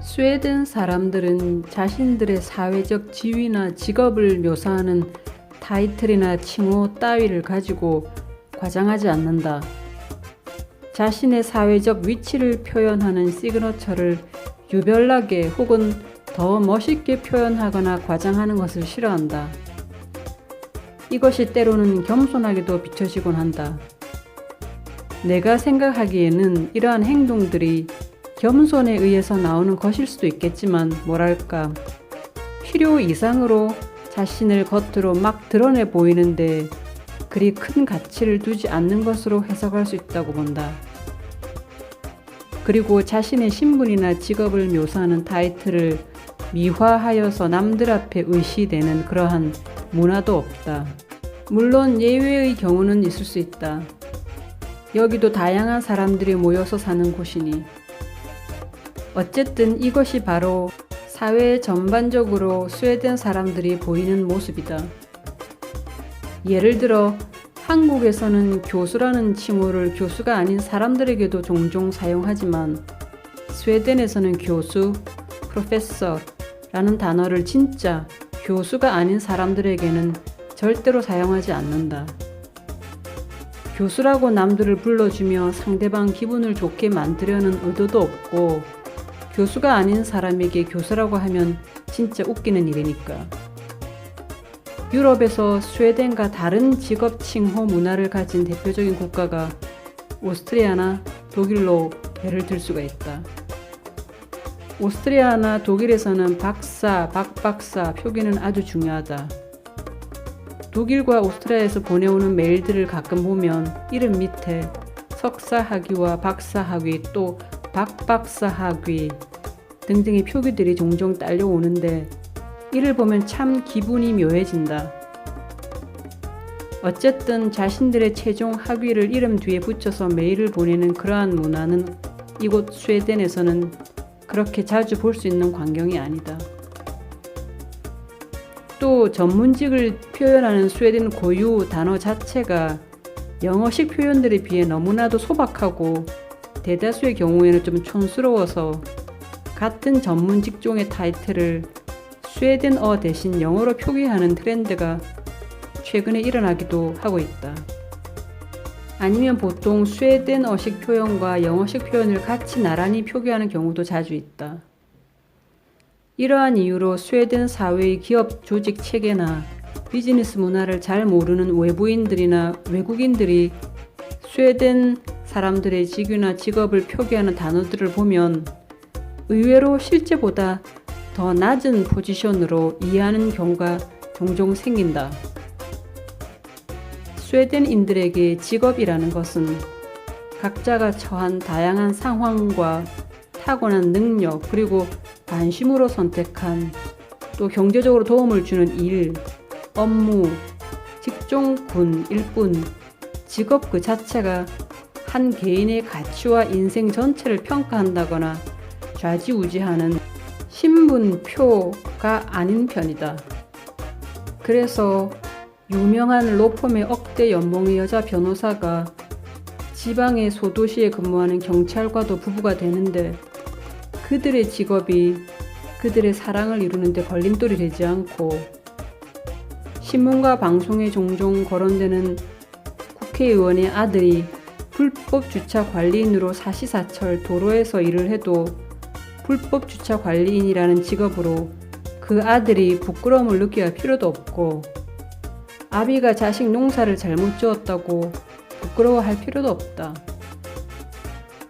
스웨덴 사람들은 자신들의 사회적 지위나 직업을 묘사하는 타이틀이나 칭호 따위를 가지고 과장하지 않는다. 자신의 사회적 위치를 표현하는 시그너처를 유별나게 혹은 더 멋있게 표현하거나 과장하는 것을 싫어한다. 이것이 때로는 겸손하게도 비춰지곤 한다. 내가 생각하기에는 이러한 행동들이 겸손에 의해서 나오는 것일 수도 있겠지만 뭐랄까 필요 이상으로 자신을 겉으로 막 드러내 보이는데 그리 큰 가치를 두지 않는 것으로 해석할 수 있다고 본다. 그리고 자신의 신분이나 직업을 묘사하는 타이틀을 미화하여서 남들 앞에 의시되는 그러한 문화도 없다. 물론 예외의 경우는 있을 수 있다. 여기도 다양한 사람들이 모여서 사는 곳이니. 어쨌든 이것이 바로 사회 전반적으로 스웨덴 사람들이 보이는 모습이다. 예를 들어 한국에서는 교수라는 칭호를 교수가 아닌 사람들에게도 종종 사용하지만 스웨덴에서는 교수, 프로페서라는 단어를 진짜 교수가 아닌 사람들에게는 절대로 사용하지 않는다. 교수라고 남들을 불러주며 상대방 기분을 좋게 만들려는 의도도 없고 교수가 아닌 사람에게 교수라고 하면 진짜 웃기는 일이니까. 유럽에서 스웨덴과 다른 직업 칭호 문화를 가진 대표적인 국가가 오스트리아나 독일로 예를 들 수가 있다. 오스트리아나 독일에서는 박사, 박박사 표기는 아주 중요하다. 독일과 오스트리아에서 보내오는 메일들을 가끔 보면 이름 밑에 석사학위와 박사학위 또 박박사학위 등등의 표기들이 종종 딸려오는데 이를 보면 참 기분이 묘해진다. 어쨌든 자신들의 최종 학위를 이름 뒤에 붙여서 메일을 보내는 그러한 문화는 이곳 스웨덴에서는 그렇게 자주 볼 수 있는 광경이 아니다. 또 전문직을 표현하는 스웨덴 고유 단어 자체가 영어식 표현들에 비해 너무나도 소박하고 대다수의 경우에는 좀 촌스러워서 같은 전문 직종의 타이틀을 스웨덴어 대신 영어로 표기하는 트렌드가 최근에 일어나기도 하고 있다. 아니면 보통 스웨덴어식 표현과 영어식 표현을 같이 나란히 표기하는 경우도 자주 있다. 이러한 이유로 스웨덴 사회의 기업 조직 체계나 비즈니스 문화를 잘 모르는 외부인들이나 외국인들이 스웨덴 사람들의 직위나 직업을 표기하는 단어들을 보면 의외로 실제보다 더 낮은 포지션으로 이해하는 경우가 종종 생긴다. 스웨덴인들에게 직업이라는 것은 각자가 처한 다양한 상황과 타고난 능력 그리고 관심으로 선택한 또 경제적으로 도움을 주는 일, 업무, 직종군일 뿐 직업 그 자체가 한 개인의 가치와 인생 전체를 평가한다거나 좌지우지하는 신분표가 아닌 편이다. 그래서 유명한 로펌의 억대 연봉의 여자 변호사가 지방의 소도시에 근무하는 경찰과도 부부가 되는데 그들의 직업이 그들의 사랑을 이루는데 걸림돌이 되지 않고 신문과 방송에 종종 거론되는 국회의원의 아들이 불법 주차 관리인으로 사시사철 도로에서 일을 해도 불법 주차 관리인이라는 직업으로 그 아들이 부끄러움을 느껴야 할 필요도 없고 아비가 자식 농사를 잘못 지었다고 부끄러워할 필요도 없다.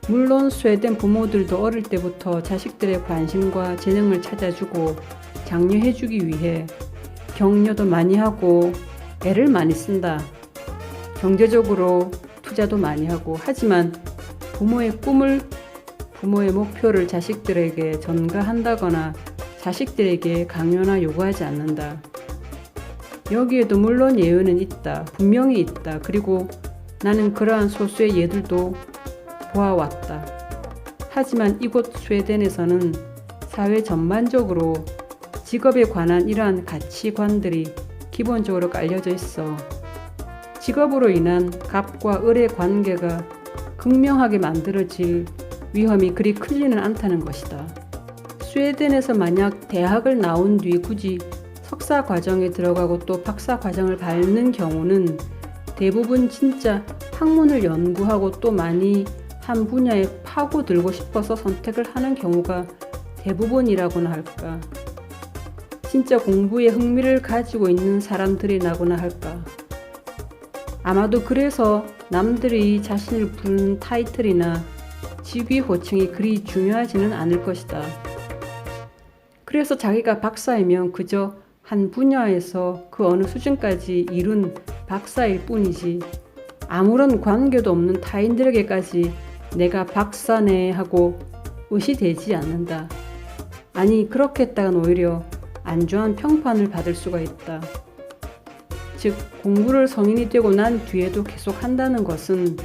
물론 스웨덴 부모들도 어릴 때부터 자식들의 관심과 재능을 찾아주고 장려해주기 위해 격려도 많이 하고 애를 많이 쓴다. 경제적으로 투자도 많이 하고 하지만 부모의 꿈을 부모의 목표를 자식들에게 전가한다거나 자식들에게 강요나 요구하지 않는다. 여기에도 물론 예외는 있다. 분명히 있다. 그리고 나는 그러한 소수의 예들도 보아왔다. 하지만 이곳 스웨덴에서는 사회 전반적으로 직업에 관한 이러한 가치관들이 기본적으로 깔려져 있어 직업으로 인한 갑과 을의 관계가 극명하게 만들어질 위험이 그리 크지는 않다는 것이다. 스웨덴에서 만약 대학을 나온 뒤 굳이 석사 과정에 들어가고 또 박사 과정을 밟는 경우는 대부분 진짜 학문을 연구하고 또 많이 한 분야에 파고들고 싶어서 선택을 하는 경우가 대부분이라고나 할까. 진짜 공부에 흥미를 가지고 있는 사람들이라고나 할까. 아마도 그래서 남들이 자신을 부르는 타이틀이나 직위 호칭이 그리 중요하지는 않을 것이다. 그래서 자기가 박사이면 그저 한 분야에서 그 어느 수준까지 이룬 박사일 뿐이지 아무런 관계도 없는 타인들에게까지 내가 박사네 하고 의시되지 않는다. 아니 그렇게 했다간 오히려 안좋은 평판을 받을 수가 있다. 즉 공부를 성인이 되고 난 뒤에도 계속 한다는 것은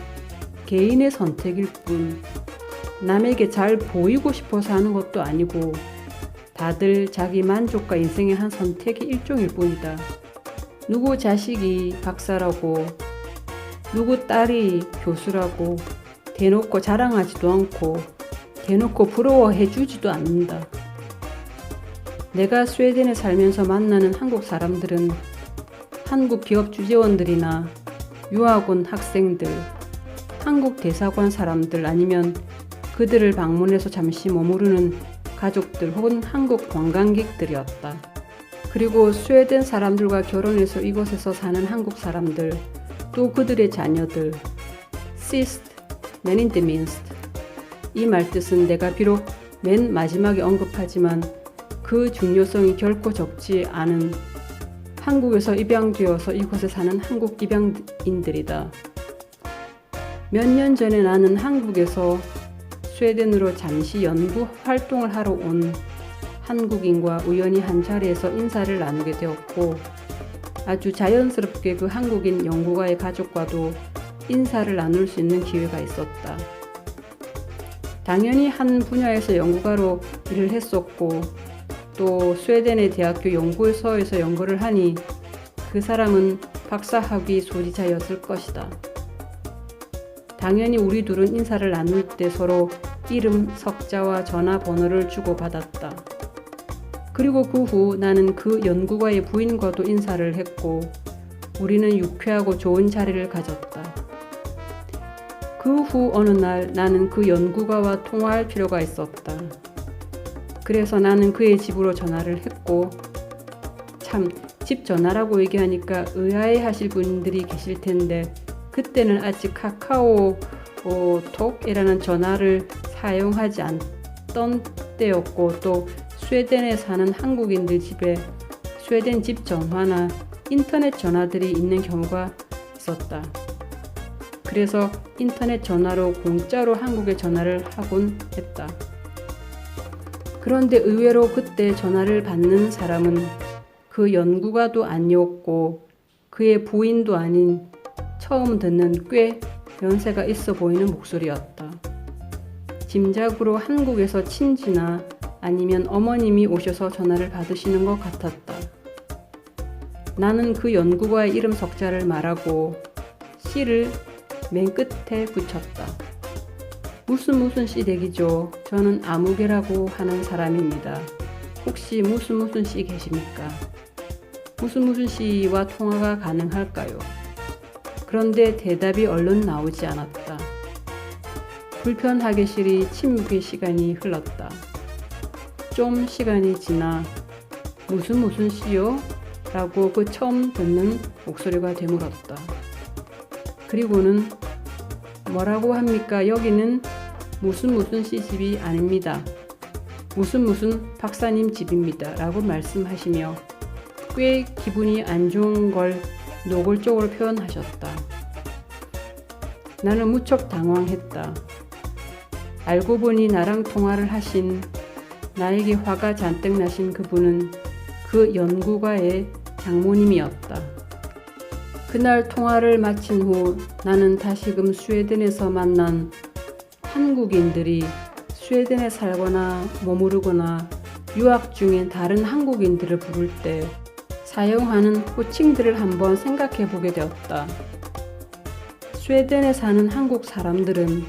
개인의 선택일 뿐 남에게 잘 보이고 싶어서 하는 것도 아니고 다들 자기 만족과 인생의 한 선택의 일종일 뿐이다. 누구 자식이 박사라고 누구 딸이 교수라고 대놓고 자랑하지도 않고 대놓고 부러워해 주지도 않는다. 내가 스웨덴에 살면서 만나는 한국 사람들은 한국 기업 주재원들이나 유학원 학생들, 한국 대사관 사람들 아니면 그들을 방문해서 잠시 머무르는 가족들 혹은 한국 관광객들이었다. 그리고 스웨덴 사람들과 결혼해서 이곳에서 사는 한국 사람들, 또 그들의 자녀들, Sist, men inte minst. 이 말뜻은 내가 비록 맨 마지막에 언급하지만 그 중요성이 결코 적지 않은 한국에서 입양되어서 이곳에 사는 한국 입양인들이다. 몇 년 전에 나는 한국에서 스웨덴으로 잠시 연구 활동을 하러 온 한국인과 우연히 한 자리에서 인사를 나누게 되었고 아주 자연스럽게 그 한국인 연구가의 가족과도 인사를 나눌 수 있는 기회가 있었다. 당연히 한 분야에서 연구가로 일을 했었고 또 스웨덴의 대학교 연구소에서 연구를 하니 그 사람은 박사학위 소지자였을 것이다. 당연히 우리 둘은 인사를 나눌 때 서로 이름, 석자와 전화번호를 주고받았다. 그리고 그 후 나는 그 연구가의 부인과도 인사를 했고 우리는 유쾌하고 좋은 자리를 가졌다. 그 후 어느 날 나는 그 연구가와 통화할 필요가 있었다. 그래서 나는 그의 집으로 전화를 했고 참 집 전화라고 얘기하니까 의아해 하실 분들이 계실 텐데 그때는 아직 카카오톡이라는 전화를 사용하지 않던 때였고 또 스웨덴에 사는 한국인들 집에 스웨덴 집 전화나 인터넷 전화들이 있는 경우가 있었다. 그래서 인터넷 전화로 공짜로 한국에 전화를 하곤 했다. 그런데 의외로 그때 전화를 받는 사람은 그 연구가도 아니었고 그의 부인도 아닌 처음 듣는 꽤 연세가 있어 보이는 목소리였다. 짐작으로 한국에서 친지나 아니면 어머님이 오셔서 전화를 받으시는 것 같았다. 나는 그 연구가의 이름 석자를 말하고 씨를 맨 끝에 붙였다. 무슨 씨 댁이죠? 저는 아무개라고 하는 사람입니다. 혹시 무슨 씨 계십니까? 무슨 씨와 통화가 가능할까요? 그런데 대답이 얼른 나오지 않았다. 불편하게시리 침묵의 시간이 흘렀다. 좀 시간이 지나 무슨 씨요? 라고 그 처음 듣는 목소리가 되물었다. 그리고는 뭐라고 합니까? 여기는 무슨 씨 집이 아닙니다. 무슨 박사님 집입니다. 라고 말씀하시며 꽤 기분이 안 좋은 걸 노골적으로 표현하셨다. 나는 무척 당황했다. 알고 보니 나랑 통화를 하신 나에게 화가 잔뜩 나신 그분은 그 연구가의 장모님이었다. 그날 통화를 마친 후 나는 다시금 스웨덴에서 만난 한국인들이 스웨덴에 살거나 머무르거나 유학 중인 다른 한국인들을 부를 때 사용하는 호칭들을 한번 생각해 보게 되었다. 스웨덴에 사는 한국 사람들은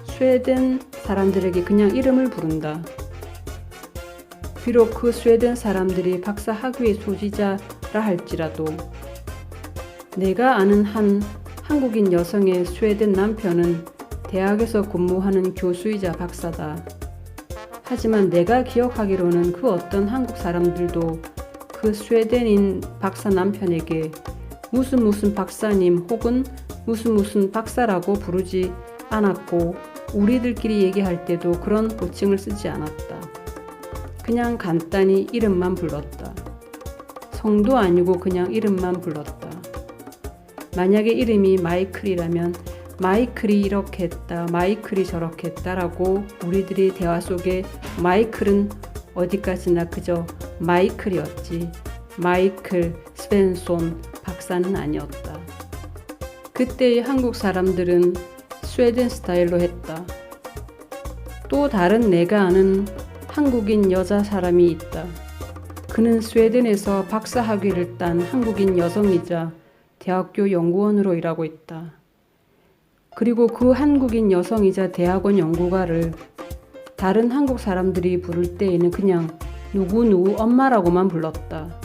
스웨덴 사람들에게 그냥 이름을 부른다. 비록 그 스웨덴 사람들이 박사 학위의 소지자라 할지라도 내가 아는 한 한국인 여성의 스웨덴 남편은 대학에서 근무하는 교수이자 박사다. 하지만 내가 기억하기로는 그 어떤 한국 사람들도 그 스웨덴인 박사 남편에게 무슨 박사님 혹은 무슨 박사라고 부르지 않았고 우리들끼리 얘기할 때도 그런 호칭을 쓰지 않았다. 그냥 간단히 이름만 불렀다. 성도 아니고 그냥 이름만 불렀다. 만약에 이름이 마이클이라면 마이클이 이렇게 했다, 마이클이 저렇게 했다라고 우리들이 대화 속에 마이클은 어디까지나 그저 마이클이었지. 마이클 스벤손 박사는 아니었다. 그때의 한국 사람들은 스웨덴 스타일로 했다. 또 다른 내가 아는 한국인 여자 사람이 있다. 그는 스웨덴에서 박사 학위를 딴 한국인 여성이자 대학교 연구원으로 일하고 있다. 그리고 그 한국인 여성이자 대학원 연구가를 다른 한국 사람들이 부를 때에는 그냥 누구 엄마라고만 불렀다.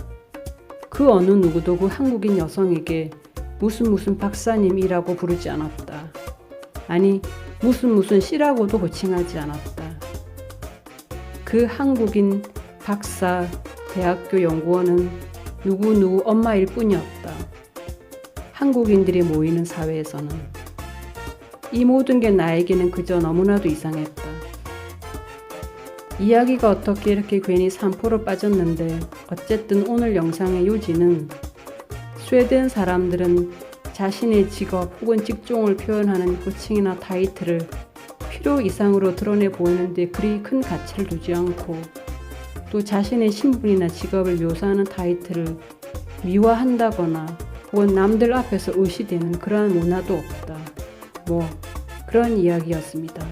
그 어느 누구도 그 한국인 여성에게 무슨 박사님이라고 부르지 않았다. 아니 무슨 씨라고도 호칭하지 않았다. 그 한국인 박사 대학교 연구원은 누구 엄마일 뿐이었다. 한국인들이 모이는 사회에서는 이 모든 게 나에게는 그저 너무나도 이상했다. 이야기가 어떻게 이렇게 괜히 산포로 빠졌는데 어쨌든 오늘 영상의 요지는 스웨덴 사람들은 자신의 직업 혹은 직종을 표현하는 호칭이나 타이틀을 필요 이상으로 드러내 보이는데 그리 큰 가치를 두지 않고 또 자신의 신분이나 직업을 묘사하는 타이틀을 미화한다거나 혹은 남들 앞에서 의시되는 그러한 문화도 없다. 그런 이야기였습니다.